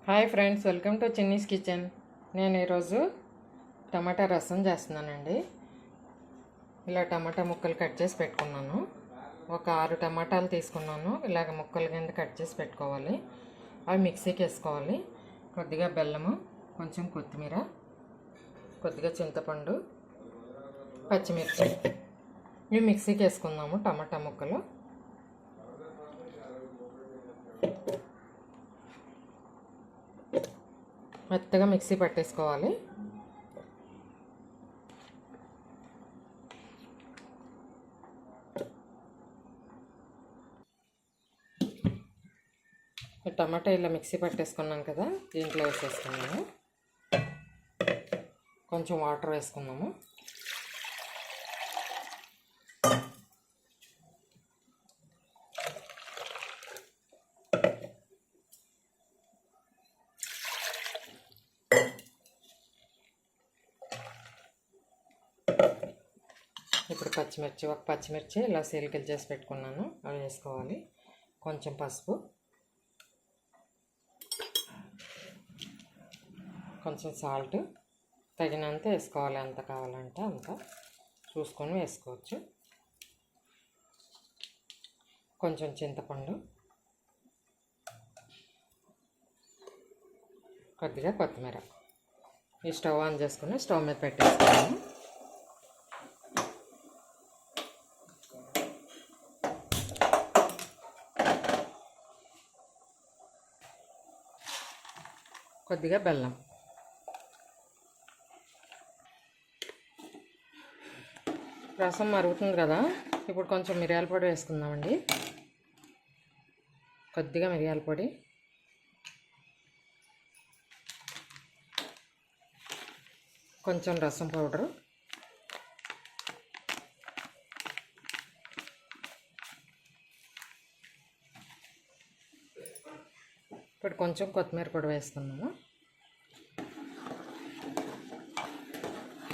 Hi friends, welcome to Chinni's kitchen. నేను ఈరోజు టమాటా రసం చేస్తున్నానండి. ఇలా టమాటా ముక్కలు కట్ చేసి పెట్టుకున్నాను. ఒక 6 టమాటాలు తీసుకున్నాను. ఇలాగ ముక్కల కింద కట్ చేసి పెట్టుకోవాలి. అవి మిక్సీకి వేసుకోవాలి. కొద్దిగా బెల్లము, కొంచెం కొత్తిమీర, కొద్దిగా చింతపండు, పచ్చిమిర్చి ఇవి మిక్సీకి వేసుకుందాము. టమాటా ముక్కలు మెత్తగా మిక్సీ పట్టేసుకోవాలి. టమాటా ఇలా మిక్సీ పట్టేసుకున్నాం కదా, దీంట్లో వేసేసుకున్నాము. కొంచెం వాటర్ వేసుకున్నాము. ఇప్పుడు ఒక పచ్చిమిర్చి ఇలా సీలికలు చేసి పెట్టుకున్నాను, అవి వేసుకోవాలి. కొంచెం పసుపు, కొంచెం సాల్ట్ తగినంత వేసుకోవాలి. ఎంత కావాలంటే అంత చూసుకొని వేసుకోవచ్చు. కొంచెం చింతపండు, కొద్దిగా కొత్తిమీర. ఈ స్టవ్ ఆన్ చేసుకుని స్టవ్ మీద పెట్టేసుకున్నాను. కొద్దిగా బెల్లం, రసం మరుగుతుంది కదా, ఇప్పుడు కొంచెం మిరియాల పొడి వేసుకుందామండి. కొద్దిగా మిరియాల పొడి, కొంచెం రసం పౌడరు, ఇప్పుడు కొంచెం కొత్తిమీర పొడి వేసుకున్నాము.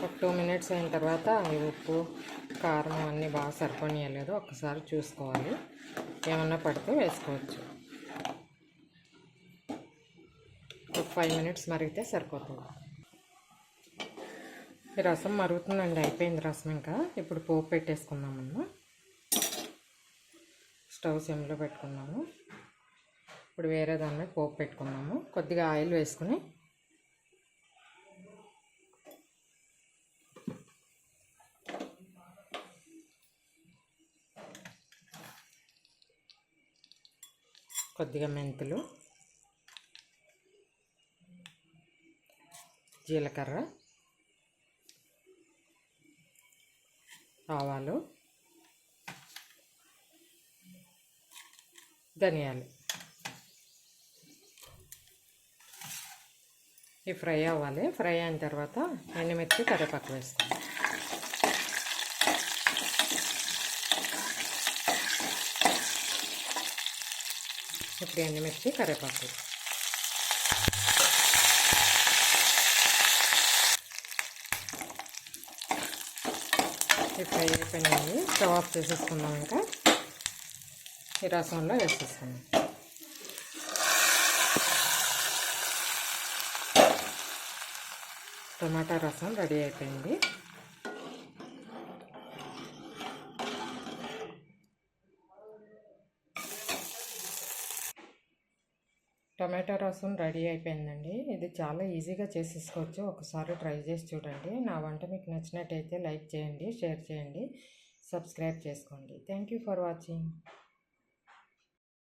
ఒక 2 మినిట్స్ అయిన తర్వాత ఈ ఉప్పు కారం అన్నీ బాగా సరిపోనియలేదు, ఒక్కసారి చూసుకోవాలి. ఏమన్నా పడితే వేసుకోవచ్చు. ఒక 5 మినిట్స్ మరిగితే సరిపోతుంది. ఈ రసం మరుగుతుందండి, అయిపోయింది రసం. ఇంకా ఇప్పుడు పోపు పెట్టేసుకుందాము. స్టవ్ సిమ్లో పెట్టుకున్నాము. ఇప్పుడు వేరే దాని మీద పోపు పెట్టుకున్నాము. కొద్దిగా ఆయిల్ వేసుకుని కొద్దిగా మెంతులు, జీలకర్ర, ఆవాలు, ధనియాలు ఇవి ఫ్రై అవ్వాలి. ఫ్రై అయిన తర్వాత ఎండుమిర్చి, కరివేపాకు వేసుకోవాలి. ఇప్పుడు ఎండుమిర్చి, కరివేపాకు ఫ్రై అయిపోయినాయి. స్టవ్ ఆఫ్ చేసేసుకుందాం. ఇంకా ఈ రసంలో వేసేసుకుందాం. టమాటా రసం రెడీ అయిపోయింది. టమాటా రసం రెడీ అయిపోయిందండి. ఇది చాలా ఈజీగా చేసేసుకోవచ్చు. ఒకసారి ట్రై చేసి చూడండి. నా వంట మీకు నచ్చినట్టయితే లైక్ చేయండి, షేర్ చేయండి, సబ్స్క్రైబ్ చేసుకోండి. Thank you for watching.